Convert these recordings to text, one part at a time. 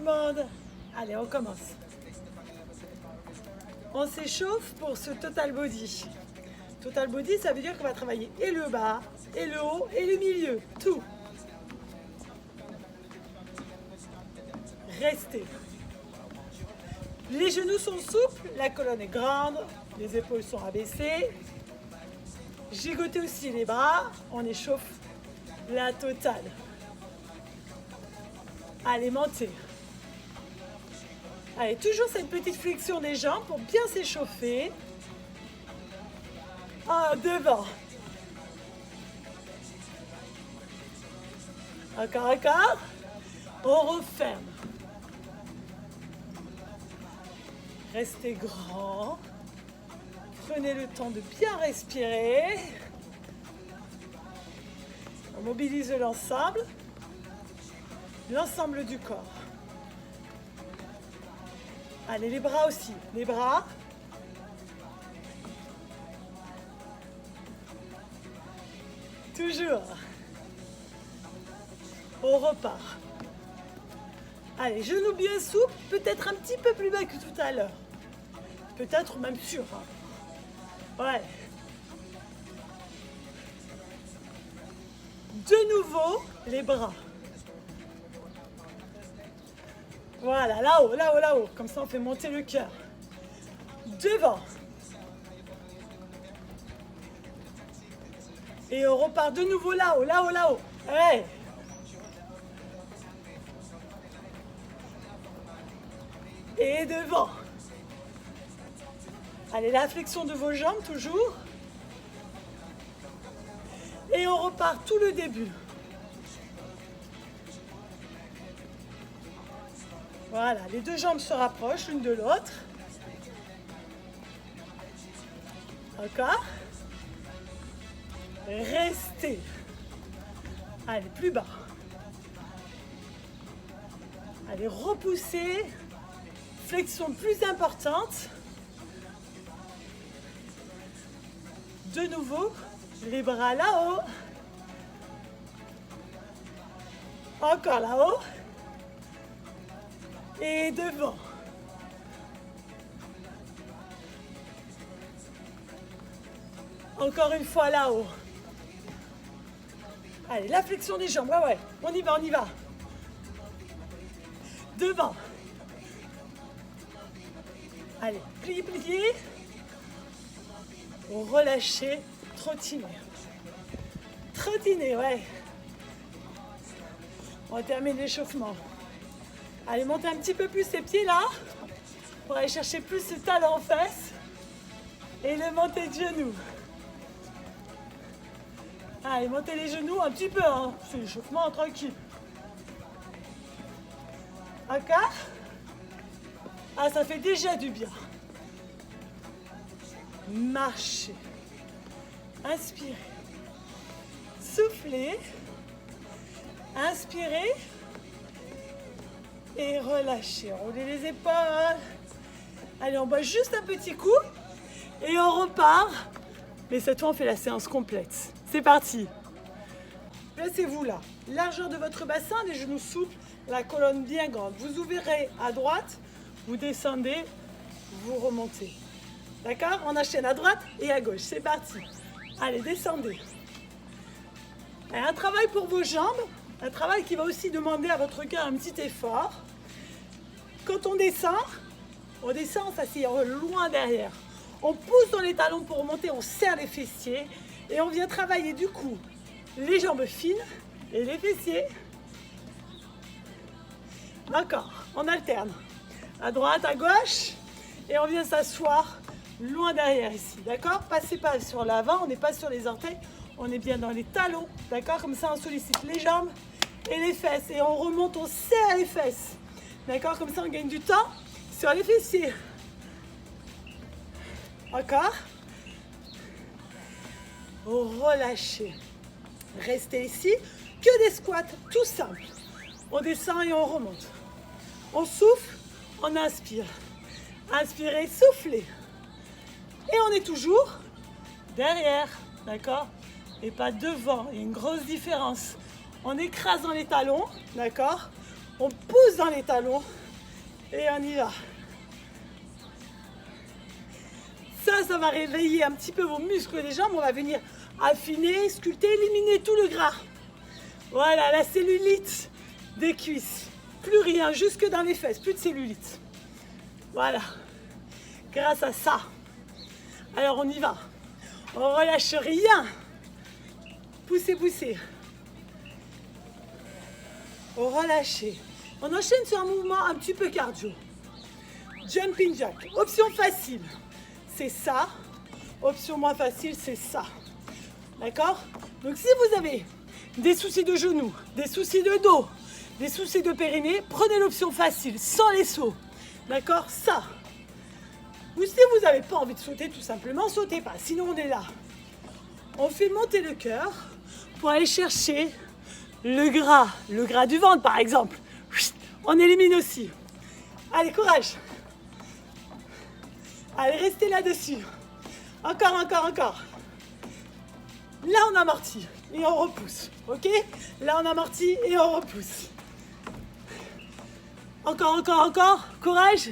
monde. Allez, on commence. On s'échauffe pour ce total body. Total body, ça veut dire qu'on va travailler et le bas, et le haut, et le milieu. Tout. Restez. Les genoux sont souples, la colonne est grande, les épaules sont abaissées. Gigotez aussi les bras, on échauffe la totale. Allez, montez. Allez, toujours cette petite flexion des jambes pour bien s'échauffer. Devant. Encore. On referme. Restez grand. Prenez le temps de bien respirer. On mobilise l'ensemble du corps. Allez, les bras aussi. Les bras. Toujours. On repart. Allez, genoux bien souples, peut-être un petit peu plus bas que tout à l'heure. Peut-être même sûr. Ouais. De nouveau, les bras. Voilà, là-haut. Comme ça, on fait monter le cœur. Devant. Et on repart de nouveau là-haut. Ouais. Et devant. Allez, la flexion de vos jambes, toujours. Et on repart tout le début. Voilà, les deux jambes se rapprochent l'une de l'autre. Encore. Restez. Allez, plus bas. Allez, repoussez. Flexion plus importante. De nouveau, les bras là-haut. Encore là-haut. Et devant. Encore une fois là-haut. Allez, la flexion des jambes. Ouais. On y va. Devant. Allez, pliez. Relâchez, trottiner, ouais. On termine l'échauffement. Allez, montez un petit peu plus ces pieds là pour aller chercher plus ce talon en fesses et le montée de genoux. Allez, montez les genoux un petit peu, hein. C'est l'échauffement tranquille. Encore. Ça fait déjà du bien. Marchez. Inspirez. Soufflez. Inspirez. Et relâchez. Roulez les épaules. Allez, on boit juste un petit coup. Et on repart. Mais cette fois, on fait la séance complète. C'est parti. Placez-vous là. Largeur de votre bassin, les genoux souples, la colonne bien grande. Vous ouvrirez à droite, vous descendez, vous remontez. D'accord? On enchaîne à droite et à gauche. C'est parti. Allez, descendez. Et un travail pour vos jambes. Un travail qui va aussi demander à votre cœur un petit effort. Quand on descend, on s'assied loin derrière. On pousse dans les talons pour remonter, on serre les fessiers. Et on vient travailler du coup les jambes fines et les fessiers. D'accord, on alterne. À droite, à gauche. Et on vient s'asseoir loin derrière ici, d'accord? Passez pas sur l'avant, on n'est pas sur les orteils, on est bien dans les talons, d'accord? Comme ça, on sollicite les jambes et les fesses. Et on remonte, on serre les fesses, d'accord? Comme ça, on gagne du temps sur les fessiers. Encore. Relâchez. Restez ici. Que des squats, tout simple. On descend et on remonte. On souffle, on inspire. Inspirez, soufflez. Et on est toujours derrière, d'accord? Et pas devant. Il y a une grosse différence. En écrasant les talons, d'accord? On pousse dans les talons et on y va. Ça va réveiller un petit peu vos muscles des jambes. On va venir affiner, sculpter, éliminer tout le gras. Voilà, la cellulite des cuisses. Plus rien, jusque dans les fesses, plus de cellulite. Voilà, grâce à ça. Alors on y va. On relâche rien. Poussez, poussez. On relâche. On enchaîne sur un mouvement un petit peu cardio. Jumping jack. Option facile, c'est ça. Option moins facile, c'est ça. D'accord? Donc si vous avez des soucis de genoux, des soucis de dos, des soucis de périnée, prenez l'option facile, sans les sauts. D'accord? Ça. Ou si vous n'avez pas envie de sauter, tout simplement, sautez pas. Sinon, on est là. On fait monter le cœur pour aller chercher le gras du ventre, par exemple. On élimine aussi. Allez, courage. Allez, restez là-dessus. Encore, encore, encore. Là, on amortit et on repousse. Ok? Là, on amortit et on repousse. Encore, encore, encore. Courage.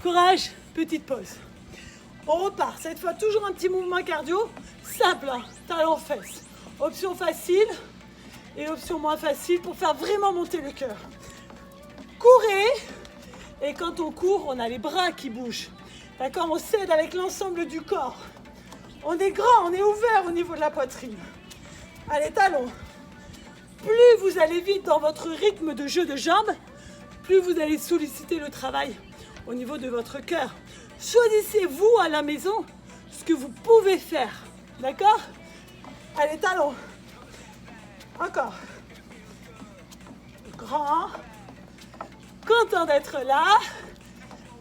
Courage. Petite pause. On repart. Cette fois, toujours un petit mouvement cardio. Simple, hein, talons fesses. Option facile et option moins facile pour faire vraiment monter le cœur. Courez. Et quand on court, on a les bras qui bougent. D'accord? On s'aide avec l'ensemble du corps. On est grand, on est ouvert au niveau de la poitrine. Allez, talons. Plus vous allez vite dans votre rythme de jeu de jambes, plus vous allez solliciter le travail au niveau de votre cœur. Choisissez vous à la maison ce que vous pouvez faire. D'accord? Allez, talons. Encore. Grand. Content d'être là.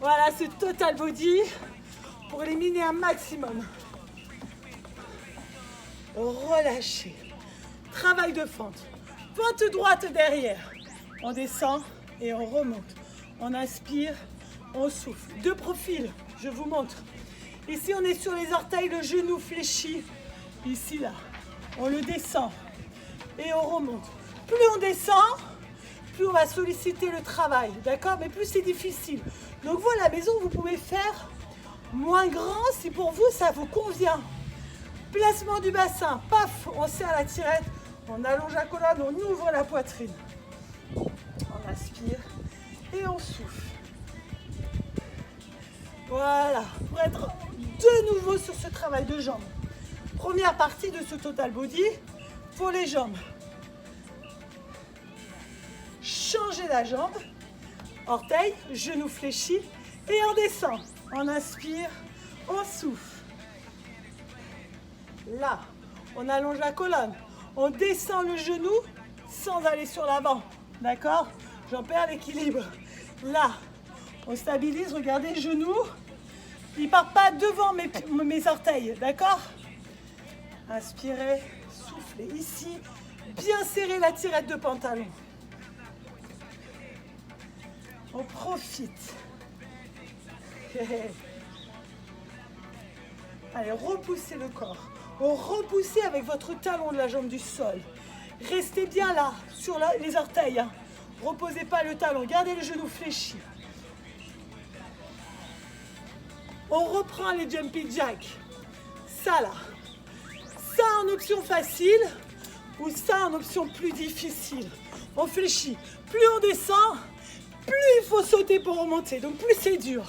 Voilà, ce total body pour éliminer un maximum. Relâchez. Travail de fente. Fente droite derrière. On descend et on remonte. On inspire, on souffle. De profil, je vous montre. Ici, on est sur les orteils, le genou fléchi. Ici, là. On le descend et on remonte. Plus on descend, plus on va solliciter le travail. D'accord? Mais plus c'est difficile. Donc, vous, à la maison, vous pouvez faire moins grand si pour vous, ça vous convient. Placement du bassin, paf, on serre la tirette, on allonge la colonne, on ouvre la poitrine. On inspire et on souffle. Voilà, pour être de nouveau sur ce travail de jambes. Première partie de ce total body pour les jambes. Changez la jambe, orteil, genou fléchi et on descend. On inspire, on souffle. Là, on allonge la colonne, on descend le genou sans aller sur l'avant, d'accord? J'en perds l'équilibre. Là, on stabilise, regardez le genou, il ne part pas devant mes orteils, d'accord? Inspirez, soufflez ici, bien serrer la tirette de pantalon. On profite. Allez, repoussez le corps. Repoussez avec votre talon de la jambe du sol. Restez bien là, sur les orteils. Hein. Reposez pas le talon, gardez le genou fléchi. On reprend les jumping jacks. Ça là. Ça en option facile ou ça en option plus difficile. On fléchit. Plus on descend, plus il faut sauter pour remonter. Donc plus c'est dur.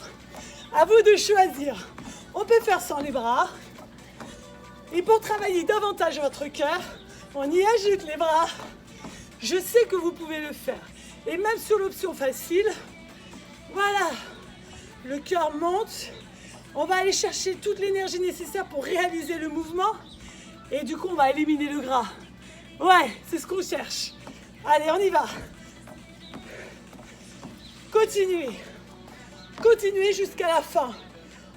À vous de choisir. On peut faire sans les bras. Et pour travailler davantage votre cœur, on y ajoute les bras. Je sais que vous pouvez le faire. Et même sur l'option facile, voilà, le cœur monte. On va aller chercher toute l'énergie nécessaire pour réaliser le mouvement. Et du coup, on va éliminer le gras. Ouais, c'est ce qu'on cherche. Allez, on y va. Continuez. Continuez jusqu'à la fin.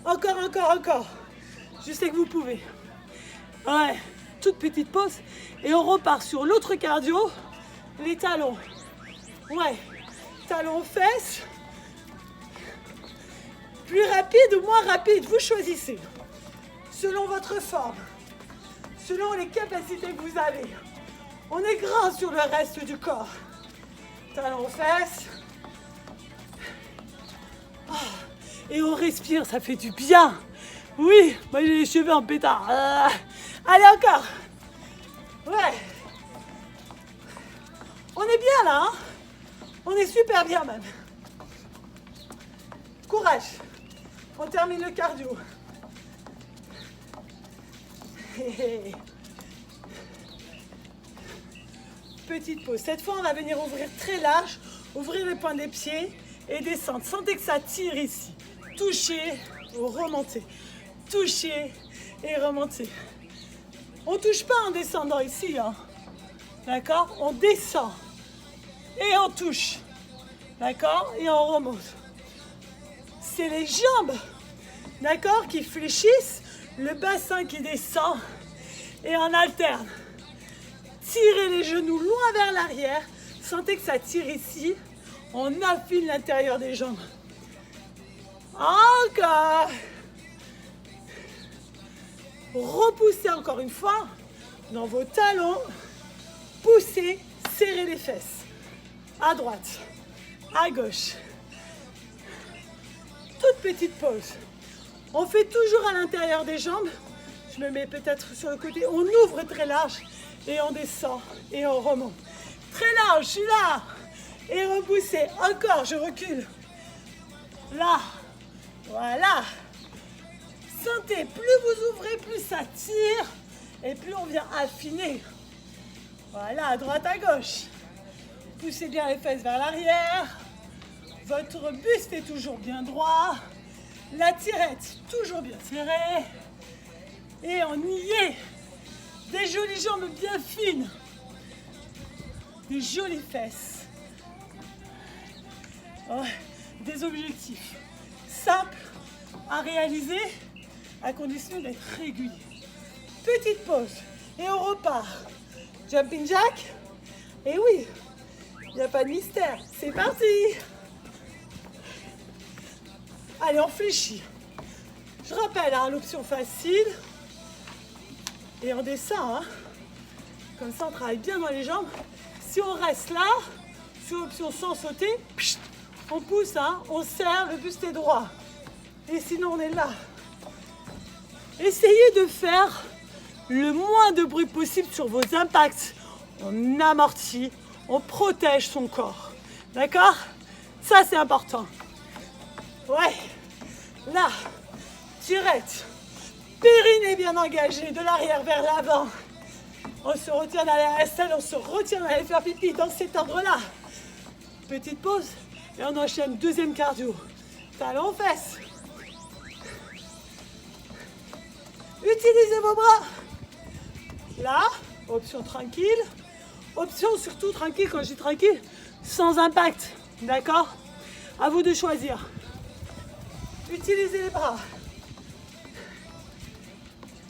Encore, encore, encore. Je sais que vous pouvez. Ouais, toute petite pause. Et on repart sur l'autre cardio. Les talons. Ouais, talons aux fesses. Plus rapide ou moins rapide, vous choisissez. Selon votre forme. Selon les capacités que vous avez. On est grand sur le reste du corps. Talons aux fesses. Et on respire, ça fait du bien. Oui, moi j'ai les cheveux en pétard. Allez, encore. Ouais. On est bien là, hein? On est super bien même. Courage. On termine le cardio. Petite pause. Cette fois, on va venir ouvrir très large, ouvrir les points des pieds et descendre. Sentez que ça tire ici. Touchez, remontez. Touchez et remontez. On ne touche pas en descendant ici, hein. D'accord? On descend et on touche. D'accord? Et on remonte. C'est les jambes, d'accord, qui fléchissent, le bassin qui descend et on alterne. Tirez les genoux loin vers l'arrière. Sentez que ça tire ici. On affine l'intérieur des jambes. Encore. Repoussez encore une fois dans vos talons. Poussez, serrez les fesses. À droite, à gauche. Toute petite pause. On fait toujours à l'intérieur des jambes. Je me mets peut-être sur le côté. On ouvre très large et on descend et on remonte. Très large, je suis là. Et repoussez. Encore, je recule. Là. Voilà. Sentez, plus vous ouvrez, plus ça tire. Et plus on vient affiner. Voilà, à droite, à gauche. Poussez bien les fesses vers l'arrière. Votre buste est toujours bien droit. La tirette, toujours bien serrée. Et on y est. Des jolies jambes bien fines. Des jolies fesses. Ouais, des objectifs simples à réaliser à condition d'être régulier. Petite pause et on repart. Jumping jack. Et oui, il n'y a pas de mystère. C'est parti. Allez, on fléchit. Je rappelle, hein, l'option facile. Et on descend. Hein. Comme ça, on travaille bien dans les jambes. Si on reste là, sur l'option sans sauter, on pousse, hein, on serre, le buste est droit. Et sinon, on est là. Essayez de faire le moins de bruit possible sur vos impacts. On amortit, on protège son corps. D'accord? Ça, c'est important. Ouais. Là, tirette. Périnée bien engagée, de l'arrière vers l'avant. On se retient dans la selle, on se retient dans aller faire pipi dans cet ordre-là. Petite pause et on enchaîne deuxième cardio. Talons fesses. Utilisez vos bras. Là, option tranquille. Option surtout tranquille, quand je dis tranquille, sans impact. D'accord? À vous de choisir. Utilisez les bras.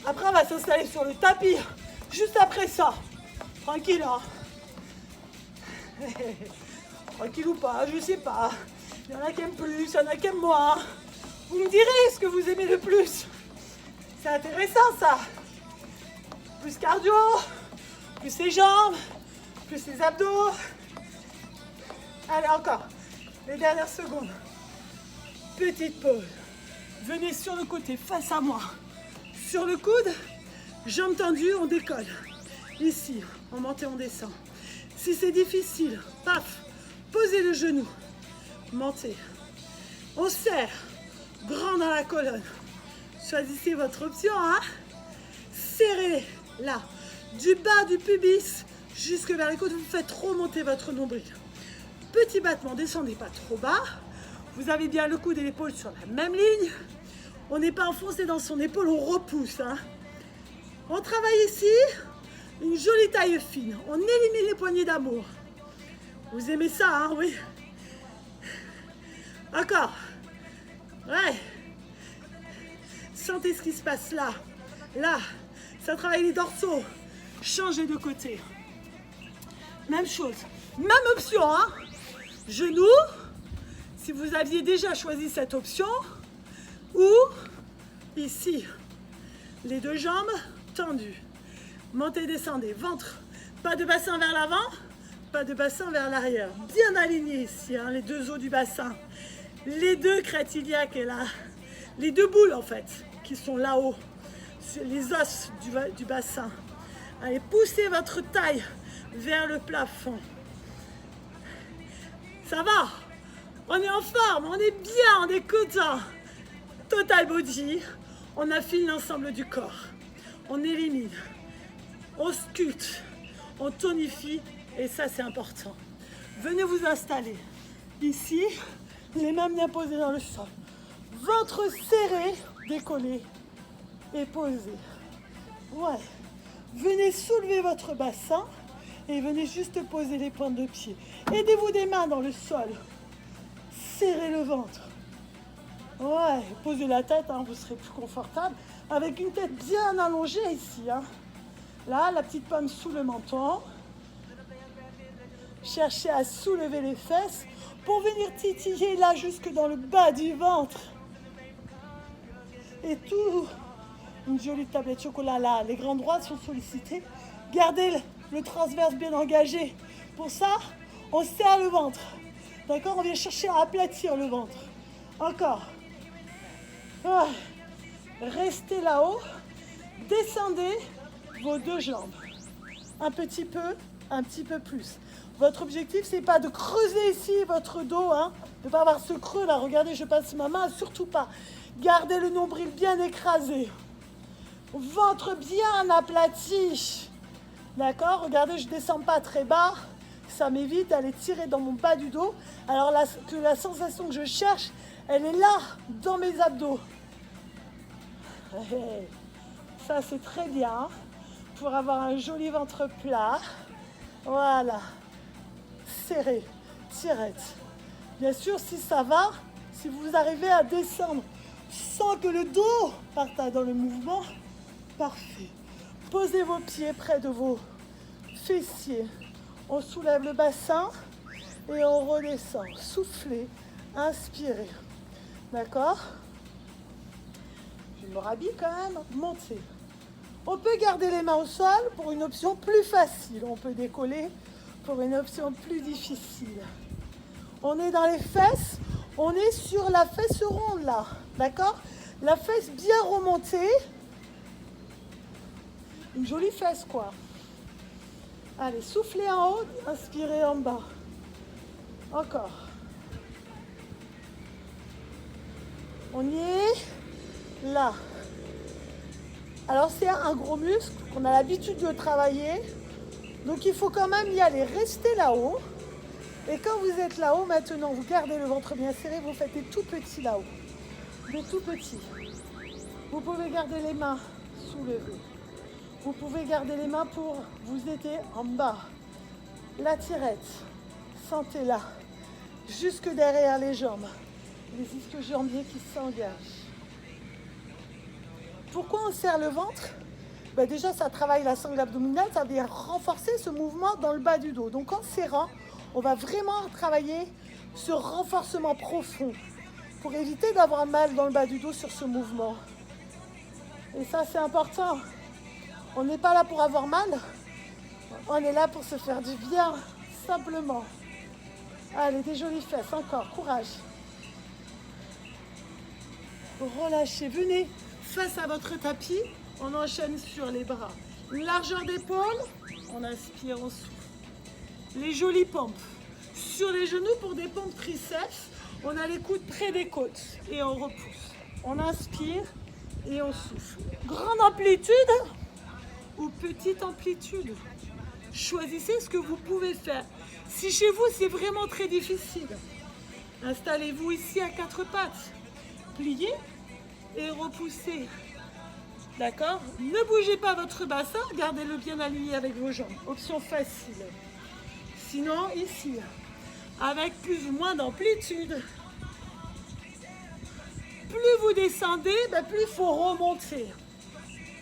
Après, on va s'installer sur le tapis. Juste après ça. Tranquille, hein. Tranquille ou pas, je sais pas. Il y en a qui aiment plus, il y en a qui aiment moins. Vous me direz ce que vous aimez le plus. C'est intéressant, ça. Plus cardio, plus les jambes, plus les abdos. Allez, encore. Les dernières secondes. Petite pause. Venez sur le côté, face à moi. Sur le coude, jambes tendues, on décolle. Ici, on monte et on descend. Si c'est difficile, paf, posez le genou. Montez. On serre. Grand dans la colonne. Choisissez votre option, hein. Serrez là. Du bas du pubis jusque vers les côtes. Vous faites remonter votre nombril. Petit battement, descendez pas trop bas. Vous avez bien le coude et l'épaule sur la même ligne. On n'est pas enfoncé dans son épaule, on repousse. Hein. On travaille ici, une jolie taille fine. On élimine les poignées d'amour. Vous aimez ça, hein, oui. Encore. Ouais. Sentez ce qui se passe là. Là. Ça travaille les dorsaux. Changez de côté. Même chose. Même option, hein. Genoux. Si vous aviez déjà choisi cette option. Ou ici. Les deux jambes tendues. Montez, descendez. Ventre. Pas de bassin vers l'avant. Pas de bassin vers l'arrière. Bien aligné ici, hein, les deux os du bassin. les deux crêtes iliaques et là, les deux boules en fait, qui sont là-haut, sur les os du bassin. Allez, poussez votre taille vers le plafond. Ça va? On est en forme, on est bien, on est content. Total body, on affine l'ensemble du corps. On élimine, on sculpte, on tonifie et ça c'est important. Venez vous installer. Ici, les mains bien posées dans le sol. Ventre serré, décollé et posé. Ouais. Venez soulever votre bassin et venez juste poser les pointes de pied. Aidez-vous des mains dans le sol. Serrez le ventre. Ouais, posez la tête, hein, vous serez plus confortable. Avec une tête bien allongée ici. Hein. Là, la petite pomme sous le menton. Cherchez à soulever les fesses pour venir titiller là jusque dans le bas du ventre. Et tout, une jolie tablette de chocolat là. Les grands droits sont sollicités. Gardez le transverse bien engagé. Pour ça, on serre le ventre. D'accord? On vient chercher à aplatir le ventre. Encore. Ah. Restez là-haut. Descendez vos deux jambes. Un petit peu plus. Votre objectif, c'est pas de creuser ici votre dos, hein, de ne pas avoir ce creux là. Regardez, je passe ma main, surtout pas. Gardez le nombril bien écrasé. Ventre bien aplati. D'accord? Regardez, je ne descends pas très bas. Ça m'évite d'aller tirer dans mon bas du dos. Alors que la sensation que je cherche, elle est là, dans mes abdos. Ça, c'est très bien pour avoir un joli ventre plat. Voilà. Serré, tirette. Bien sûr, si ça va, si vous arrivez à descendre sans que le dos parte dans le mouvement, parfait. Posez vos pieds près de vos fessiers. On soulève le bassin et on redescend. Soufflez, inspirez. D'accord? Je me rhabille quand même. Montez. On peut garder les mains au sol pour une option plus facile. On peut décoller pour une option plus difficile. On est dans les fesses. On est sur la fesse ronde là. D'accord? La fesse bien remontée. Une jolie fesse quoi. Allez, soufflez en haut, inspirez en bas. Encore. On y est là. Alors c'est un gros muscle qu'on a l'habitude de travailler. Donc il faut quand même y aller. Restez là-haut. Et quand vous êtes là-haut, maintenant, vous gardez le ventre bien serré. Vous faites des tout petits là-haut. Des tout petits. Vous pouvez garder les mains soulevées. Vous pouvez garder les mains pour vous aider en bas. La tirette. Sentez-la. Jusque derrière les jambes. Les ischio-jambiers qui s'engagent. Pourquoi on serre le ventre? Déjà, ça travaille la sangle abdominale, ça vient renforcer ce mouvement dans le bas du dos. Donc, en serrant, on va vraiment travailler ce renforcement profond pour éviter d'avoir mal dans le bas du dos sur ce mouvement. Et ça, c'est important. On n'est pas là pour avoir mal, on est là pour se faire du bien, simplement. Allez, des jolies fesses, encore, courage. Relâchez, venez face à votre tapis. On enchaîne sur les bras. Une largeur d'épaule, on inspire, on souffle. Les jolies pompes. Sur les genoux pour des pompes triceps, on a les coudes près des côtes et on repousse. On inspire et on souffle. Grande amplitude ou petite amplitude. Choisissez ce que vous pouvez faire. Si chez vous c'est vraiment très difficile, installez-vous ici à quatre pattes. Pliez et repoussez. D'accord? Ne bougez pas votre bassin, gardez-le bien aligné avec vos jambes. Option facile. Sinon, ici, avec plus ou moins d'amplitude. Plus vous descendez, plus il faut remonter.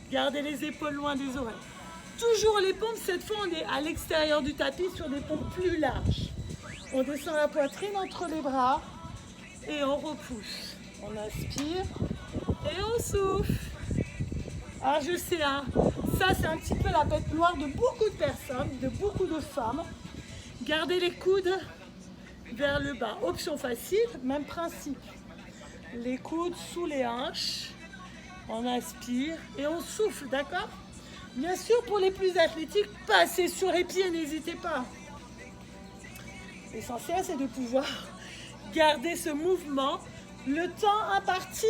Gardez les épaules loin des oreilles. Toujours les pompes, cette fois on est à l'extérieur du tapis sur des pompes plus larges. On descend la poitrine entre les bras et on repousse. On inspire et on souffle. Alors je sais, hein, ça c'est un petit peu la bête noire de beaucoup de personnes, de beaucoup de femmes. Gardez les coudes vers le bas. Option facile, même principe. Les coudes sous les hanches. On inspire et on souffle, d'accord? Bien sûr, pour les plus athlétiques, passez sur les pieds, n'hésitez pas. L'essentiel, c'est de pouvoir garder ce mouvement le temps imparti.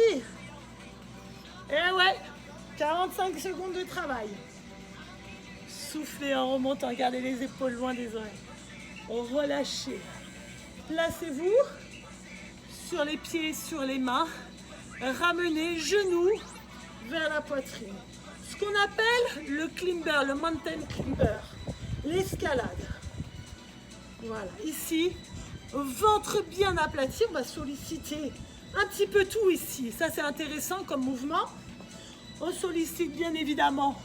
Et ouais, 45 secondes de travail. Soufflez en remontant, gardez les épaules loin des oreilles. Relâchez. Placez-vous sur les pieds, sur les mains. Ramenez genoux vers la poitrine. Ce qu'on appelle le climber, le mountain climber, l'escalade. Voilà, ici, ventre bien aplati, on va solliciter un petit peu tout ici. Ça, c'est intéressant comme mouvement. On sollicite bien évidemment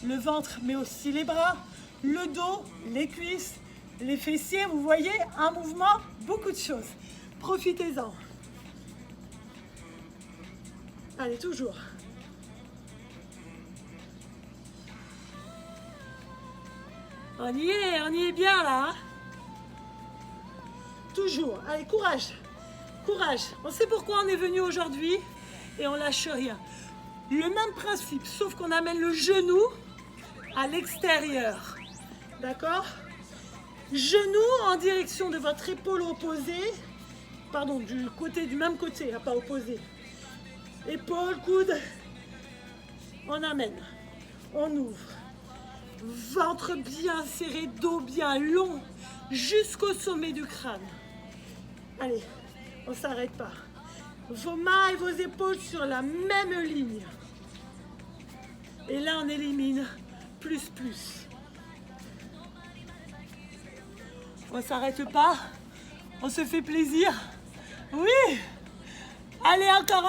le ventre, mais aussi les bras, le dos, les cuisses, les fessiers. Vous voyez, un mouvement, beaucoup de choses. Profitez-en. Allez, toujours. On y est bien là. Hein? Toujours. Allez, courage. Courage. On sait pourquoi on est venu aujourd'hui et on lâche rien. Le même principe, sauf qu'on amène le genou à l'extérieur. D'accord? Genou en direction de votre épaule opposée. Pardon, du même côté, pas opposé. Épaule, coude. On amène. On ouvre. Ventre bien serré, dos bien long, jusqu'au sommet du crâne. Allez, on ne s'arrête pas. Vos mains et vos épaules sur la même ligne. Et là, on élimine plus. On ne s'arrête pas. On se fait plaisir. Oui. Allez, encore.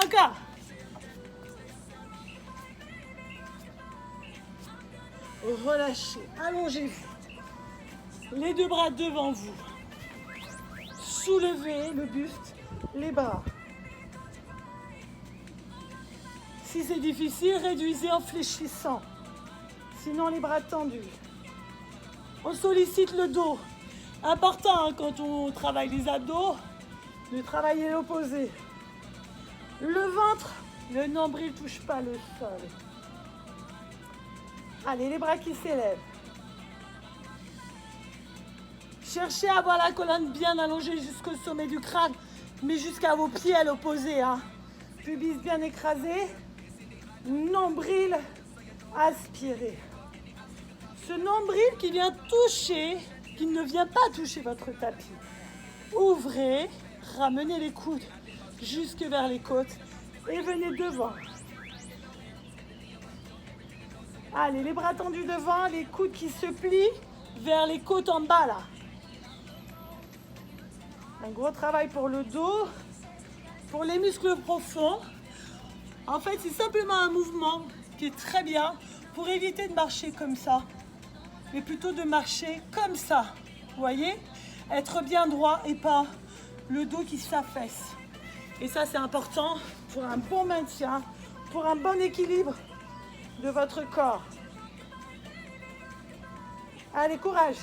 Relâchez, allongez-vous. Les deux bras devant vous. Soulevez le buste, les bras. Si c'est difficile, réduisez en fléchissant. Sinon, les bras tendus. On sollicite le dos. Important hein, quand on travaille les abdos, de travailler l'opposé. Le ventre, le nombril ne touche pas le sol. Allez, les bras qui s'élèvent. Cherchez à avoir la colonne bien allongée jusqu'au sommet du crâne, mais jusqu'à vos pieds à l'opposé. Hein. Pubis bien écrasé. Nombril aspiré. Ce nombril qui vient toucher, qui ne vient pas toucher votre tapis. Ouvrez, ramenez les coudes jusque vers les côtes et venez devant. Allez, les bras tendus devant, les coudes qui se plient vers les côtes en bas là. Un gros travail pour le dos, pour les muscles profonds. En fait, c'est simplement un mouvement qui est très bien pour éviter de marcher comme ça, mais plutôt de marcher comme ça. Vous voyez? Être bien droit et pas le dos qui s'affaisse. Et ça, c'est important pour un bon maintien, pour un bon équilibre de votre corps. Allez, courage.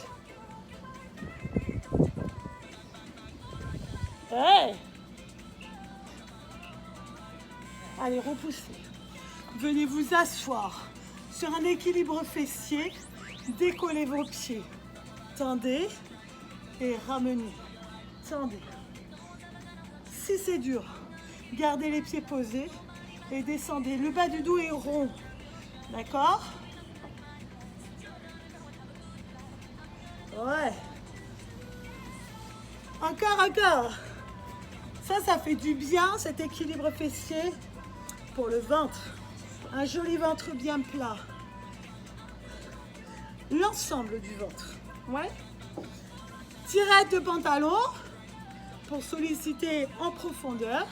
Hey. Allez, repoussez. Venez vous asseoir sur un équilibre fessier. Décollez vos pieds. Tendez et ramenez. Tendez. Si c'est dur, gardez les pieds posés et descendez. Le bas du dos est rond. D'accord? Ouais. Encore. Ça fait du bien, cet équilibre fessier pour le ventre. Un joli ventre bien plat. L'ensemble du ventre. Ouais. Tirette de pantalon pour solliciter en profondeur.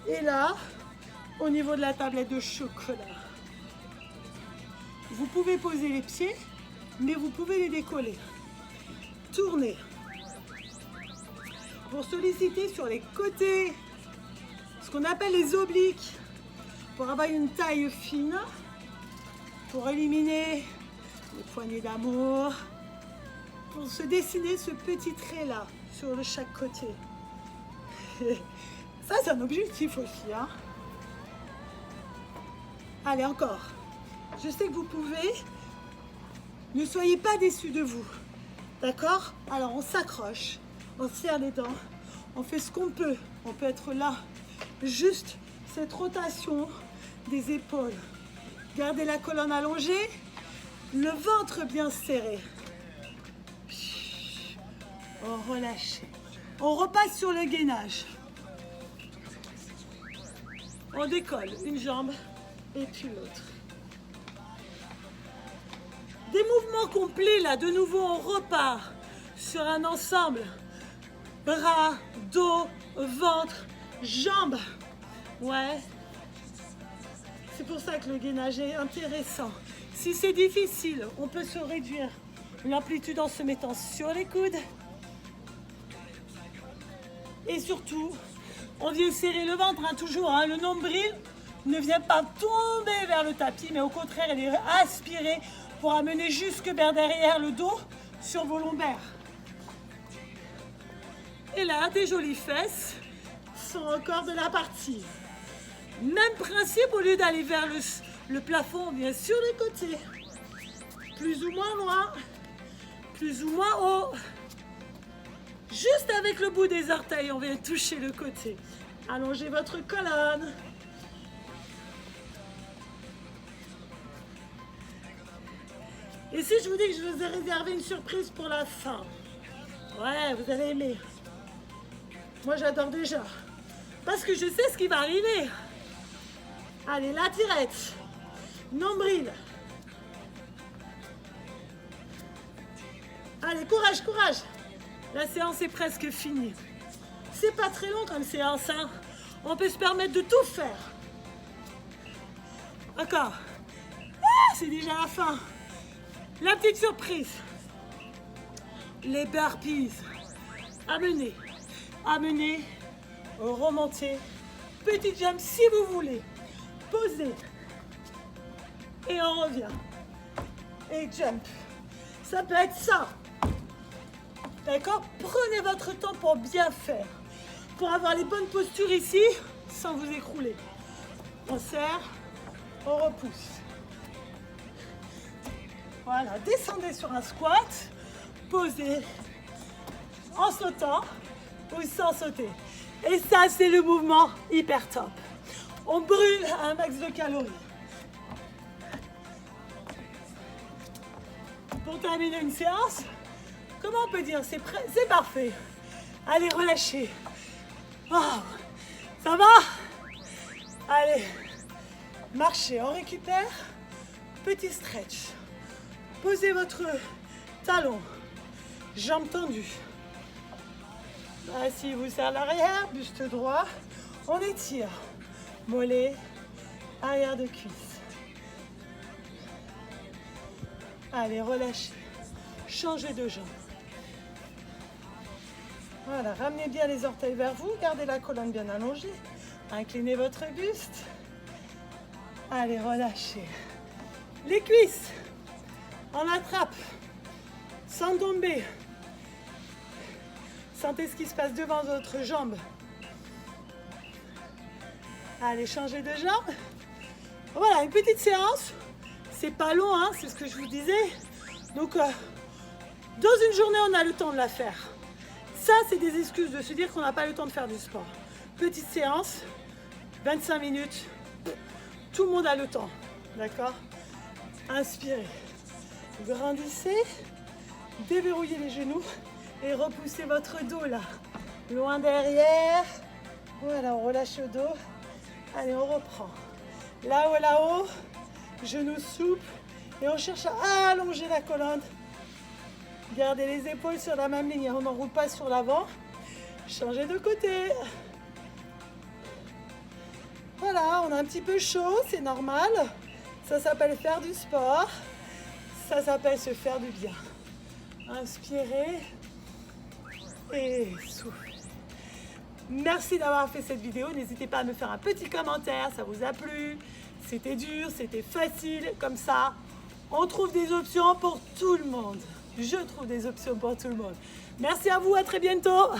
Et là, au niveau de la tablette de chocolat. Vous pouvez poser les pieds, mais vous pouvez les décoller. Tournez. Pour solliciter sur les côtés, ce qu'on appelle les obliques, pour avoir une taille fine, pour éliminer les poignées d'amour, pour se dessiner ce petit trait-là. sur le chaque côté. Ça, c'est un objectif aussi, hein. Allez, encore. Je sais que vous pouvez. Ne soyez pas déçus de vous. D'accord? Alors, on s'accroche, on serre les dents, on fait ce qu'on peut. On peut être là. Juste cette rotation des épaules. Gardez la colonne allongée, le ventre bien serré. On relâche. On repasse sur le gainage. On décolle une jambe et puis l'autre. Des mouvements complets là, de nouveau on repart sur un ensemble. Bras, dos, ventre, jambes. Ouais. C'est pour ça que le gainage est intéressant. Si c'est difficile, on peut se réduire l'amplitude en se mettant sur les coudes. Et surtout, on vient serrer le ventre, hein, toujours. Hein, le nombril ne vient pas tomber vers le tapis, mais au contraire, il est aspiré pour amener jusque vers derrière le dos sur vos lombaires. Et là, des jolies fesses sont encore de la partie. Même principe, au lieu d'aller vers le plafond, on vient sur les côtés. Plus ou moins loin, plus ou moins haut. Juste avec le bout des orteils, on vient toucher le côté. Allongez votre colonne. Et si je vous dis que je vous ai réservé une surprise pour la fin? Ouais, vous allez aimer. Moi, j'adore déjà. Parce que je sais ce qui va arriver. Allez, la tirette. Nombril. Allez, courage, courage. La séance est presque finie. C'est pas très long comme séance, hein. On peut se permettre de tout faire. D'accord. Ah, c'est déjà la fin. La petite surprise. Les burpees. Amenez. Amenez. Remontez. Petite jump si vous voulez. Posez. Et on revient. Et jump. Ça peut être ça. D'accord? Prenez votre temps pour bien faire. Pour avoir les bonnes postures ici, sans vous écrouler. On serre, on repousse. Voilà, descendez sur un squat, posez, en sautant ou sans sauter. Et ça, c'est le mouvement hyper top. On brûle un max de calories. Pour terminer une séance, comment on peut dire? C'est parfait. Allez, relâchez. Oh, ça va? Allez, marchez, on récupère. Petit stretch. Posez votre talon, jambes tendues. Assis, vous serre l'arrière, buste droit. On étire. Mollet, arrière de cuisse. Allez, relâchez. Changez de jambe. Voilà, ramenez bien les orteils vers vous. Gardez la colonne bien allongée. Inclinez votre buste. Allez, relâchez. Les cuisses. On attrape. Sans tomber. Sentez ce qui se passe devant votre jambe. Allez, changez de jambe. Voilà, une petite séance. C'est pas long, hein, c'est ce que je vous disais. Donc, dans une journée, on a le temps de la faire. Ça, c'est des excuses de se dire qu'on n'a pas le temps de faire du sport. Petite séance, 25 minutes. Tout le monde a le temps, d'accord? Inspirez. Grandissez. Déverrouillez les genoux. Et repoussez votre dos, là. Loin derrière. Voilà, on relâche le dos. Allez, on reprend. Là-haut, là-haut. Genoux souples. Et on cherche à allonger la colonne. Gardez les épaules sur la même ligne. On n'enroule pas sur l'avant. Changez de côté. Voilà, on a un petit peu chaud, c'est normal. Ça s'appelle faire du sport. Ça s'appelle se faire du bien. Inspirez et soufflez. Merci d'avoir fait cette vidéo. N'hésitez pas à me faire un petit commentaire. Ça vous a plu? C'était dur, c'était facile. Comme ça, on trouve des options pour tout le monde. je trouve des options pour tout le monde. Merci à vous, à très bientôt.